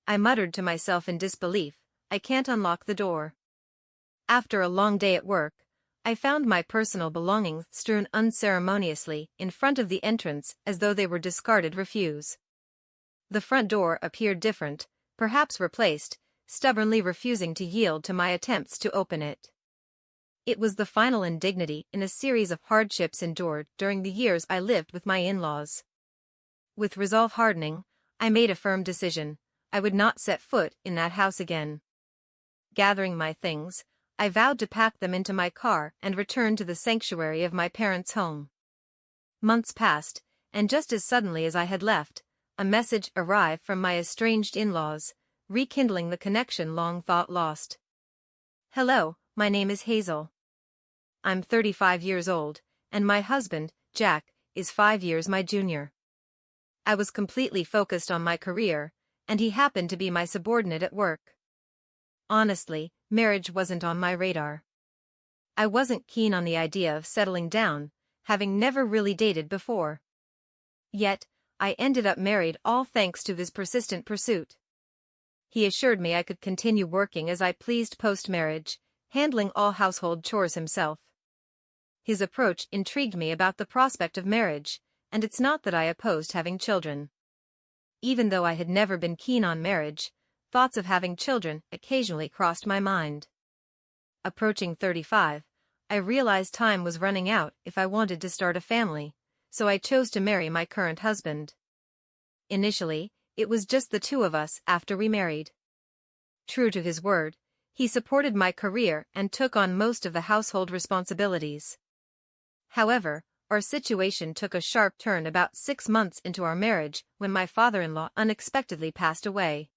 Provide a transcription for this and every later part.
I muttered to myself in disbelief. I can't unlock the door. After a long day at work, I found my personal belongings strewn unceremoniously in front of the entrance as though they were discarded refuse. The front door appeared different, perhaps replaced, stubbornly refusing to yield to my attempts to open it. It was the final indignity in a series of hardships endured during the years I lived with my in-laws. With resolve hardening, I made a firm decision. I would not set foot in that house again. Gathering my things, I vowed to pack them into my car and return to the sanctuary of my parents' home. Months passed, and just as suddenly as I had left, a message arrived from my estranged in-laws, rekindling the connection long thought lost. Hello, my name is Hazel. I'm 35 years old, and my husband, Jack, is 5 years my junior. I was completely focused on my career, and he happened to be my subordinate at work. Honestly, marriage wasn't on my radar. I wasn't keen on the idea of settling down, having never really dated before. Yet, I ended up married all thanks to his persistent pursuit. He assured me I could continue working as I pleased post-marriage, handling all household chores himself. His approach intrigued me about the prospect of marriage, and it's not that I opposed having children. Even though I had never been keen on marriage, thoughts of having children occasionally crossed my mind. Approaching 35, I realized time was running out if I wanted to start a family, so I chose to marry my current husband. Initially, it was just the two of us after we married. True to his word, he supported my career and took on most of the household responsibilities. However, our situation took a sharp turn about 6 months into our marriage when my father-in-law unexpectedly passed away.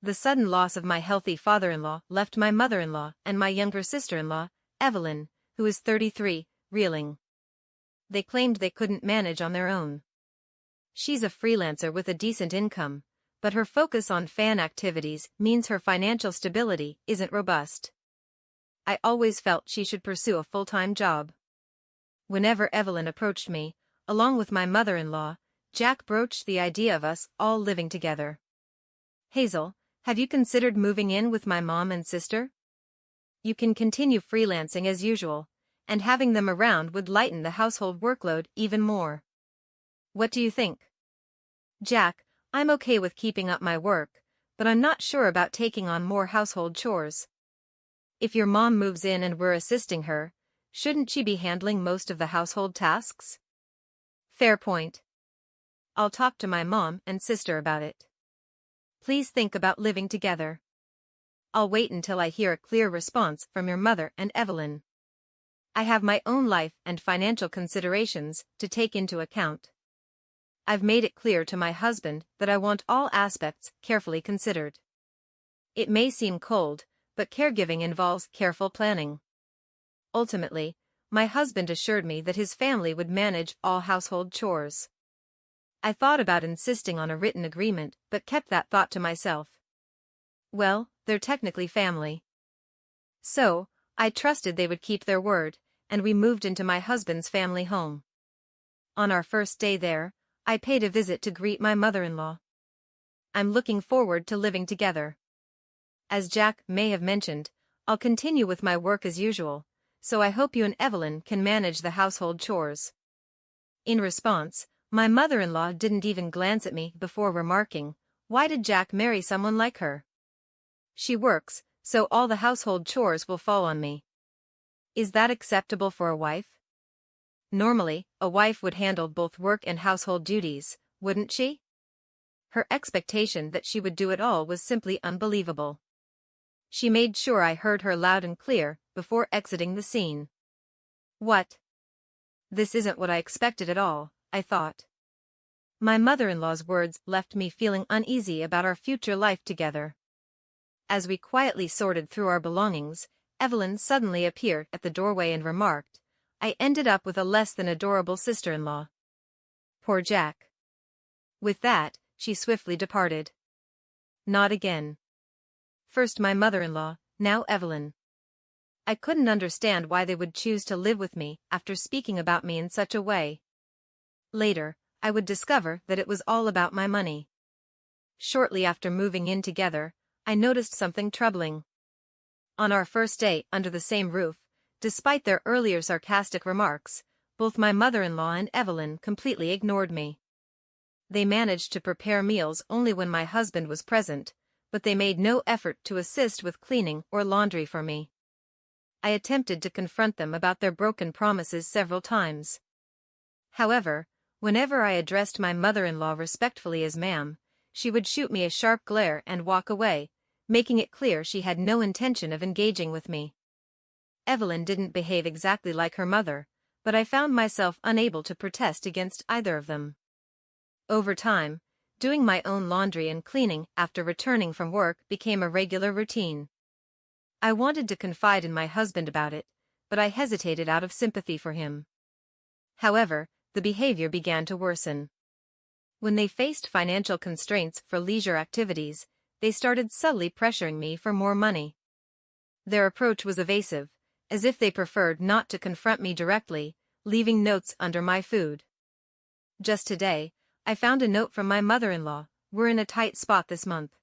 The sudden loss of my healthy father-in-law left my mother-in-law and my younger sister-in-law, Evelyn, who is 33, reeling. They claimed they couldn't manage on their own. She's a freelancer with a decent income, but her focus on fan activities means her financial stability isn't robust. I always felt she should pursue a full-time job. Whenever Evelyn approached me, along with my mother-in-law, Jack broached the idea of us all living together. Hazel, have you considered moving in with my mom and sister? You can continue freelancing as usual, and having them around would lighten the household workload even more. What do you think? Jack, I'm okay with keeping up my work, but I'm not sure about taking on more household chores. If your mom moves in and we're assisting her, shouldn't she be handling most of the household tasks? Fair point. I'll talk to my mom and sister about it. Please think about living together. I'll wait until I hear a clear response from your mother and Evelyn. I have my own life and financial considerations to take into account. I've made it clear to my husband that I want all aspects carefully considered. It may seem cold, but caregiving involves careful planning. Ultimately, my husband assured me that his family would manage all household chores. I thought about insisting on a written agreement but kept that thought to myself. Well, they're technically family. So, I trusted they would keep their word, and we moved into my husband's family home. On our first day there, I paid a visit to greet my mother-in-law. I'm looking forward to living together. As Jack may have mentioned, I'll continue with my work as usual, so I hope you and Evelyn can manage the household chores. In response, my mother-in-law didn't even glance at me before remarking, "Why did Jack marry someone like her? She works, so all the household chores will fall on me. Is that acceptable for a wife? Normally, a wife would handle both work and household duties, wouldn't she?" Her expectation that she would do it all was simply unbelievable. She made sure I heard her loud and clear before exiting the scene. What? This isn't what I expected at all, I thought. My mother-in-law's words left me feeling uneasy about our future life together. As we quietly sorted through our belongings, Evelyn suddenly appeared at the doorway and remarked, "I ended up with a less than adorable sister-in-law. Poor Jack." With that, she swiftly departed. Not again. First my mother-in-law, now Evelyn. I couldn't understand why they would choose to live with me after speaking about me in such a way. Later, I would discover that it was all about my money. shortly after moving in together, I noticed something troubling. On our first day under the same roof, despite their earlier sarcastic remarks, both my mother-in-law and Evelyn completely ignored me. They managed to prepare meals only when my husband was present, but they made no effort to assist with cleaning or laundry for me. I attempted to confront them about their broken promises several times. However, whenever I addressed my mother-in-law respectfully as ma'am, she would shoot me a sharp glare and walk away, making it clear she had no intention of engaging with me. Evelyn didn't behave exactly like her mother, but I found myself unable to protest against either of them. Over time, doing my own laundry and cleaning after returning from work became a regular routine. I wanted to confide in my husband about it, but I hesitated out of sympathy for him. However, the behavior began to worsen. When they faced financial constraints for leisure activities, they started subtly pressuring me for more money. Their approach was evasive, as if they preferred not to confront me directly, leaving notes under my food. Just today, I found a note from my mother-in-law. "We're in a tight spot this month.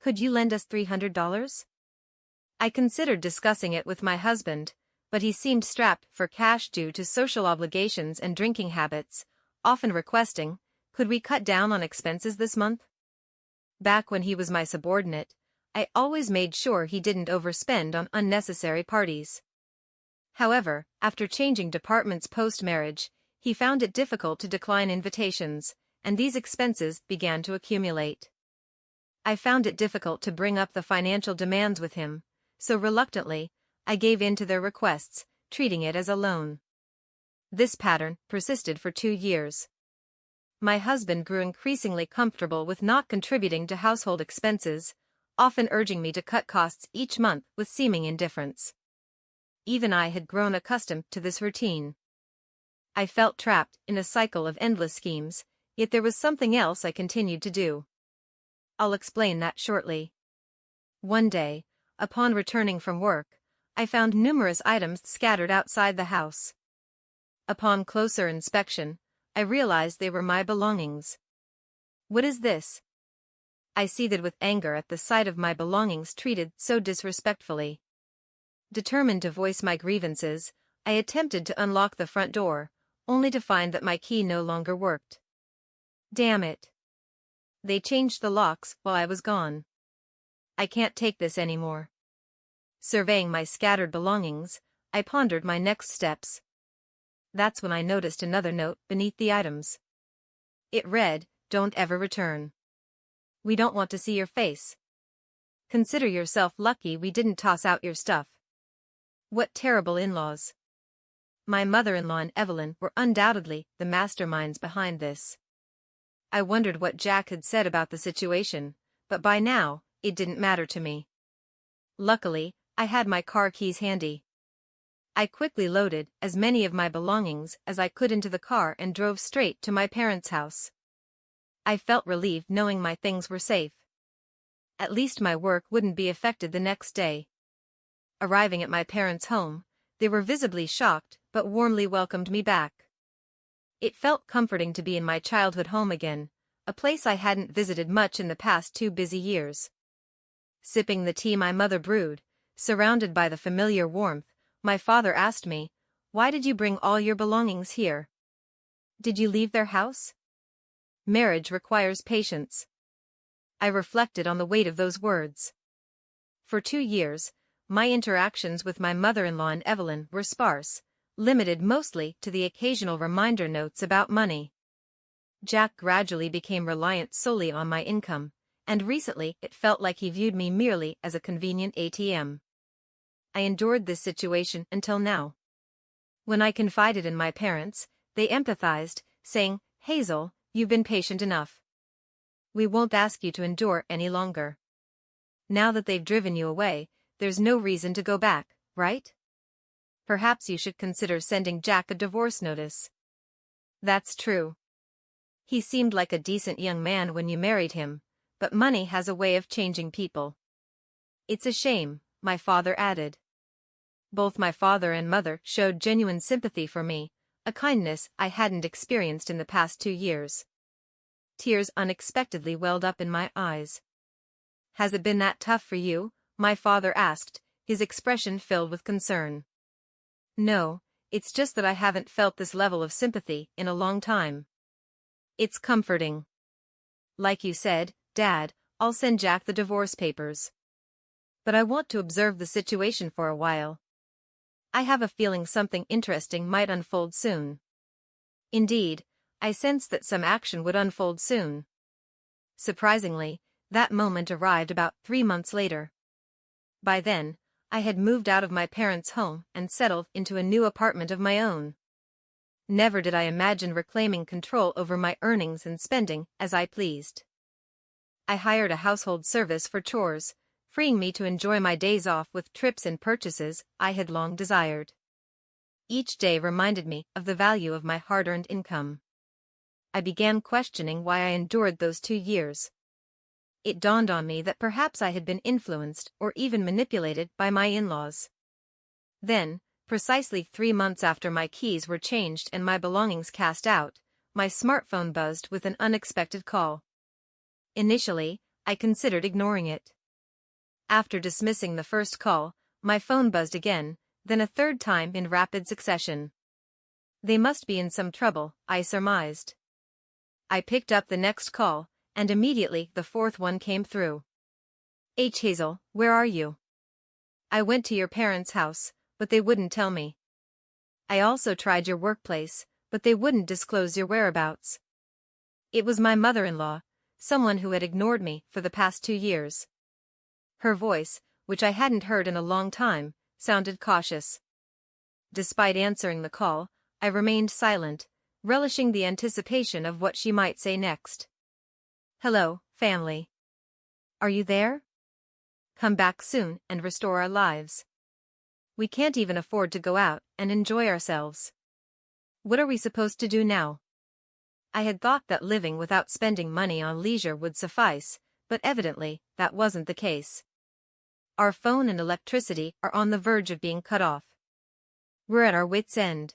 Could you lend us $300? I considered discussing it with my husband, but he seemed strapped for cash due to social obligations and drinking habits, often requesting, "Could we cut down on expenses this month?" Back when he was my subordinate, I always made sure he didn't overspend on unnecessary parties. However, after changing departments post-marriage, he found it difficult to decline invitations, and these expenses began to accumulate. I found it difficult to bring up the financial demands with him, so reluctantly, I gave in to their requests, treating it as a loan. This pattern persisted for 2 years. My husband grew increasingly comfortable with not contributing to household expenses, often urging me to cut costs each month with seeming indifference. Even I had grown accustomed to this routine. I felt trapped in a cycle of endless schemes, yet there was something else I continued to do. I'll explain that shortly. One day, upon returning from work, I found numerous items scattered outside the house. Upon closer inspection, I realized they were my belongings. "What is this?" I seethed with anger at the sight of my belongings treated so disrespectfully. Determined to voice my grievances, I attempted to unlock the front door, only to find that my key no longer worked. Damn it. They changed the locks while I was gone. I can't take this anymore. Surveying my scattered belongings, I pondered my next steps. That's when I noticed another note beneath the items. It read, "Don't ever return. We don't want to see your face. Consider yourself lucky we didn't toss out your stuff." What terrible in-laws. My mother-in-law and Evelyn were undoubtedly the masterminds behind this. I wondered what Jack had said about the situation, but by now, it didn't matter to me. Luckily, I had my car keys handy. I quickly loaded as many of my belongings as I could into the car and drove straight to my parents' house. I felt relieved knowing my things were safe. At least my work wouldn't be affected the next day. Arriving at my parents' home, they were visibly shocked but warmly welcomed me back. It felt comforting to be in my childhood home again, a place I hadn't visited much in the past 2 busy years. Sipping the tea my mother brewed, surrounded by the familiar warmth, my father asked me, "Why did you bring all your belongings here? Did you leave their house?" Marriage requires patience. I reflected on the weight of those words. For 2 years, my interactions with my mother-in-law and Evelyn were sparse, limited mostly to the occasional reminder notes about money. Jack gradually became reliant solely on my income, and recently it felt like he viewed me merely as a convenient ATM. I endured this situation until now. When I confided in my parents, they empathized, saying, "Hazel, you've been patient enough. We won't ask you to endure any longer. Now that they've driven you away, there's no reason to go back, right? Perhaps you should consider sending Jack a divorce notice." That's true. He seemed like a decent young man when you married him, but money has a way of changing people. It's a shame, my father added. Both my father and mother showed genuine sympathy for me, a kindness I hadn't experienced in the past 2 years. tears unexpectedly welled up in my eyes. "Has it been that tough for you?" my father asked, his expression filled with concern. "No, it's just that I haven't felt this level of sympathy in a long time. It's comforting. Like you said, Dad, I'll send Jack the divorce papers. But I want to observe the situation for a while. I have a feeling something interesting might unfold soon." Indeed, I sensed that some action would unfold soon. Surprisingly, that moment arrived about 3 months later. By then, I had moved out of my parents' home and settled into a new apartment of my own. Never did I imagine reclaiming control over my earnings and spending as I pleased. I hired a household service for chores, freeing me to enjoy my days off with trips and purchases I had long desired. Each day reminded me of the value of my hard-earned income. I began questioning why I endured those 2 years. It dawned on me that perhaps I had been influenced or even manipulated by my in-laws. Then, precisely 3 months after my keys were changed and my belongings cast out, my smartphone buzzed with an unexpected call. Initially, I considered ignoring it. After dismissing the first call, my phone buzzed again, then a third time in rapid succession. They must be in some trouble, I surmised. I picked up the next call, and immediately the fourth one came through. "Hazel, where are you? I went to your parents' house, but they wouldn't tell me. I also tried your workplace, but they wouldn't disclose your whereabouts." It was my mother-in-law, someone who had ignored me for the past 2 years. Her voice, which I hadn't heard in a long time, sounded cautious. Despite answering the call, I remained silent, relishing the anticipation of what she might say next. "Hello, family. Are you there? Come back soon and restore our lives. We can't even afford to go out and enjoy ourselves. What are we supposed to do now?" I had thought that living without spending money on leisure would suffice, but evidently that wasn't the case. Our phone and electricity are on the verge of being cut off. We're at our wits' end.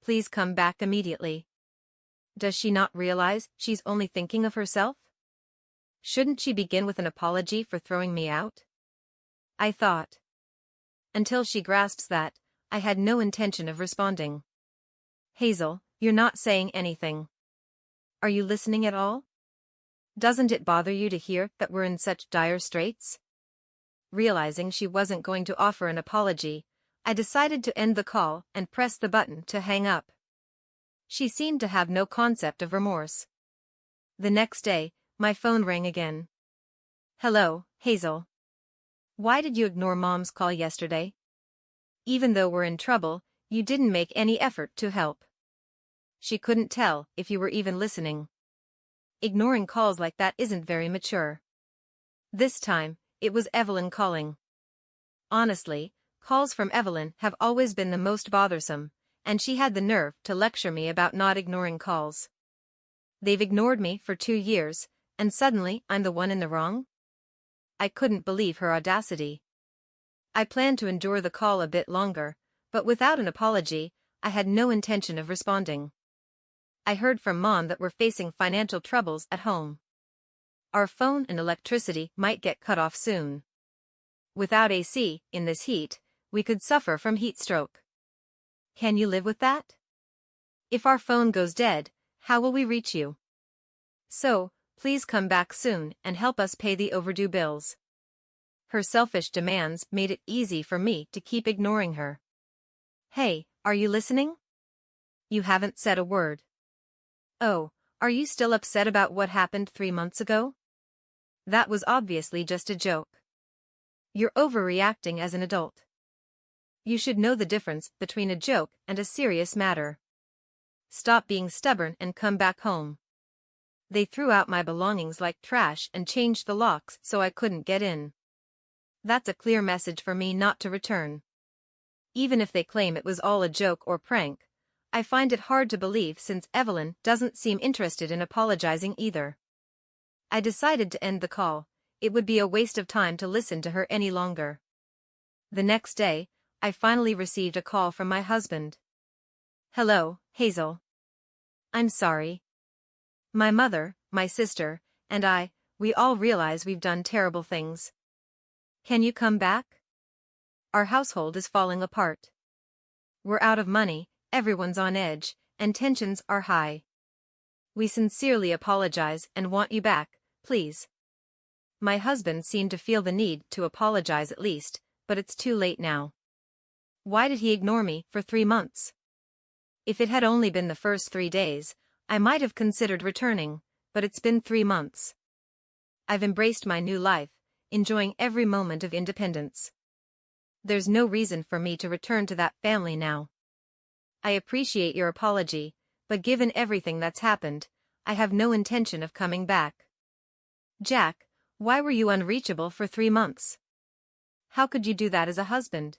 Please come back immediately. Does she not realize she's only thinking of herself? Shouldn't she begin with an apology for throwing me out? I thought. Until she grasps that, I had no intention of responding. "Hazel, you're not saying anything. Are you listening at all? Doesn't it bother you to hear that we're in such dire straits?" Realizing she wasn't going to offer an apology, I decided to end the call and press the button to hang up. She seemed to have no concept of remorse. The next day, my phone rang again. "Hello, Hazel. Why did you ignore Mom's call yesterday? Even though we're in trouble, you didn't make any effort to help. She couldn't tell if you were even listening. Ignoring calls like that isn't very mature." This time, it was Evelyn calling. Honestly, calls from Evelyn have always been the most bothersome, and she had the nerve to lecture me about not ignoring calls. They've ignored me for 2 years, and suddenly I'm the one in the wrong? I couldn't believe her audacity. I planned to endure the call a bit longer, but without an apology, I had no intention of responding. I heard from Mom that we're facing financial troubles at home. Our phone and electricity might get cut off soon. Without AC, in this heat, we could suffer from heat stroke. Can you live with that? If our phone goes dead, how will we reach you? So, please come back soon and help us pay the overdue bills. Her selfish demands made it easy for me to keep ignoring her. Hey, are you listening? You haven't said a word. Oh, are you still upset about what happened 3 months ago? That was obviously just a joke. You're overreacting as an adult. You should know the difference between a joke and a serious matter. Stop being stubborn and come back home. They threw out my belongings like trash and changed the locks so I couldn't get in. That's a clear message for me not to return. Even if they claim it was all a joke or prank, I find it hard to believe since Evelyn doesn't seem interested in apologizing either. I decided to end the call. It would be a waste of time to listen to her any longer. The next day, I finally received a call from my husband. Hello, Hazel. I'm sorry. My mother, my sister, and we all realize we've done terrible things. Can you come back? Our household is falling apart. We're out of money, everyone's on edge, and tensions are high. We sincerely apologize and want you back, please. My husband seemed to feel the need to apologize at least, but it's too late now. Why did he ignore me for 3 months? If it had only been the first 3 days, I might have considered returning, but it's been 3 months. I've embraced my new life, enjoying every moment of independence. There's no reason for me to return to that family now. I appreciate your apology, but given everything that's happened, I have no intention of coming back. Jack, why were you unreachable for 3 months? How could you do that as a husband?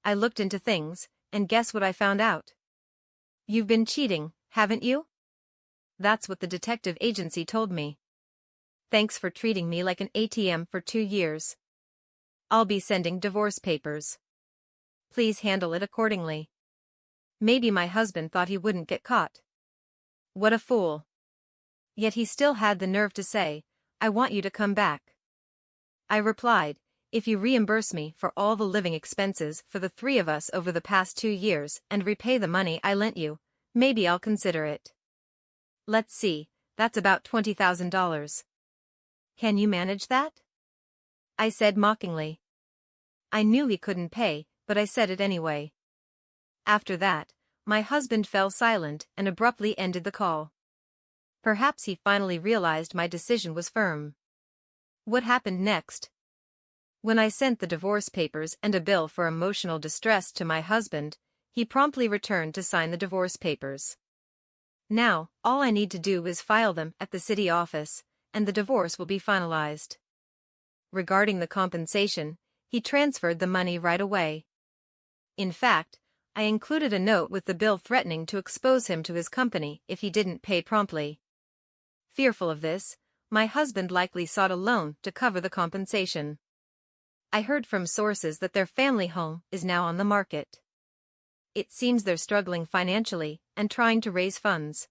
I looked into things, and guess what I found out? You've been cheating, haven't you? That's what the detective agency told me. Thanks for treating me like an ATM for 2 years. I'll be sending divorce papers. Please handle it accordingly. Maybe my husband thought he wouldn't get caught. What a fool. Yet he still had the nerve to say, I want you to come back. I replied, if you reimburse me for all the living expenses for the 3 of us over the past 2 years and repay the money I lent you, maybe I'll consider it. Let's see, that's about $20,000. Can you manage that? I said mockingly. I knew he couldn't pay, but I said it anyway. After that, my husband fell silent and abruptly ended the call. Perhaps he finally realized my decision was firm. What happened next? When I sent the divorce papers and a bill for emotional distress to my husband, he promptly returned to sign the divorce papers. Now, all I need to do is file them at the city office, and the divorce will be finalized. Regarding the compensation, he transferred the money right away. In fact, I included a note with the bill threatening to expose him to his company if he didn't pay promptly. Fearful of this, my husband likely sought a loan to cover the compensation. I heard from sources that their family home is now on the market. It seems they're struggling financially and trying to raise funds.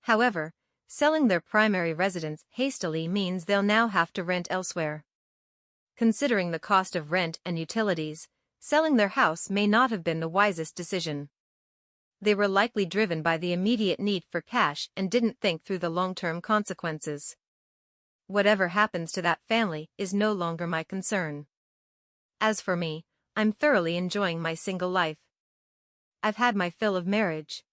However, selling their primary residence hastily means they'll now have to rent elsewhere. Considering the cost of rent and utilities, selling their house may not have been the wisest decision. They were likely driven by the immediate need for cash and didn't think through the long-term consequences. Whatever happens to that family is no longer my concern. As for me, I'm thoroughly enjoying my single life. I've had my fill of marriage.